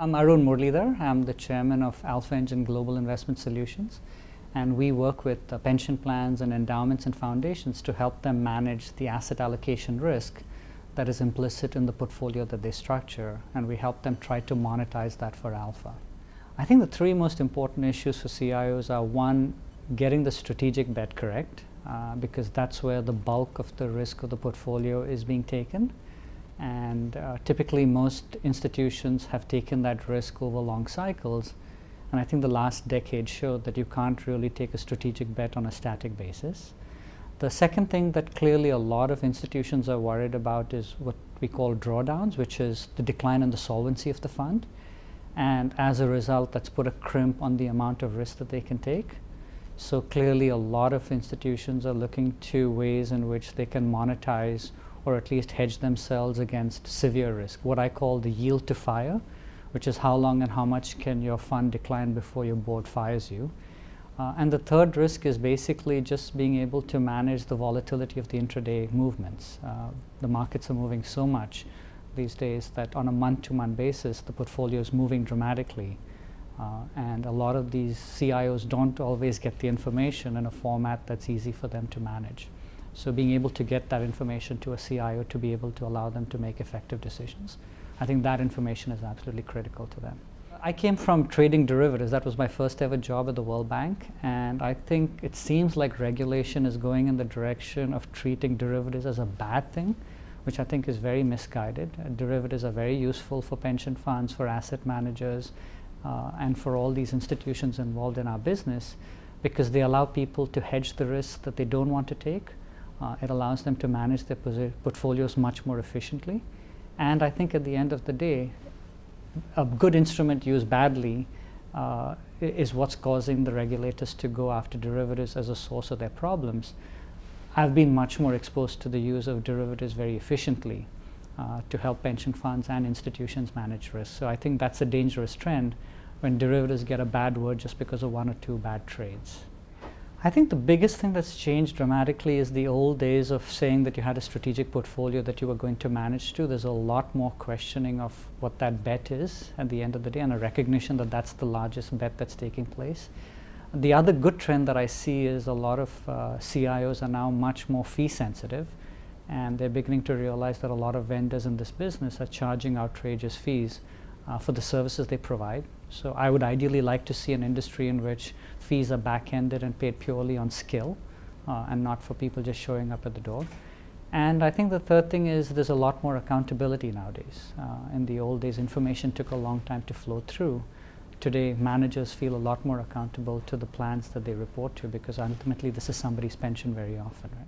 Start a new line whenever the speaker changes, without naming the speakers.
I'm Arun Muralidhar. I'm the chairman of AlphaEngine Global Investment Solutions, and we work with pension plans and endowments and foundations to help them manage the asset allocation risk that is implicit in the portfolio that they structure, and we help them try to monetize that for alpha. I think the three most important issues for CIOs are: one, getting the strategic bet correct, because that's where the bulk of the risk of the portfolio is being taken. And typically most institutions have taken that risk over long cycles, and I think the last decade showed that you can't really take a strategic bet on a static basis. The second thing that clearly a lot of institutions are worried about is what we call drawdowns, which is the decline in the solvency of the fund, and as a result that's put a crimp on the amount of risk that they can take. So clearly a lot of institutions are looking to ways in which they can monetize or at least hedge themselves against severe risk, what I call the yield to fire, which is how long and how much can your fund decline before your board fires you. And the third risk is basically just being able to manage the volatility of the intraday movements. The markets are moving so much these days that on a month-to-month basis the portfolio is moving dramatically, and a lot of these CIOs don't always get the information in a format that's easy for them to manage. So being able to get that information to a CIO to be able to allow them to make effective decisions, I think that information is absolutely critical to them. I came from trading derivatives. That was my first ever job at the World Bank, and I think it seems like regulation is going in the direction of treating derivatives as a bad thing, which I think is very misguided. Derivatives are very useful for pension funds, for asset managers, and for all these institutions involved in our business, because they allow people to hedge the risks that they don't want to take. It allows them to manage their portfolios much more efficiently. And I think at the end of the day, a good instrument used badly is what's causing the regulators to go after derivatives as a source of their problems. I've been much more exposed to the use of derivatives very efficiently to help pension funds and institutions manage risk. So I think that's a dangerous trend when derivatives get a bad word just because of one or two bad trades. I think the biggest thing that's changed dramatically is the old days of saying that you had a strategic portfolio that you were going to manage to. There's a lot more questioning of what that bet is at the end of the day, and a recognition that that's the largest bet that's taking place. The other good trend that I see is a lot of CIOs are now much more fee sensitive, and they're beginning to realize that a lot of vendors in this business are charging outrageous fees for the services they provide. So I would ideally like to see an industry in which fees are back-ended and paid purely on skill, and not for people just showing up at the door. And I think the third thing is there's a lot more accountability nowadays. In the old days, information took a long time to flow through. Today, managers feel a lot more accountable to the plans that they report to, because ultimately this is somebody's pension very often, right?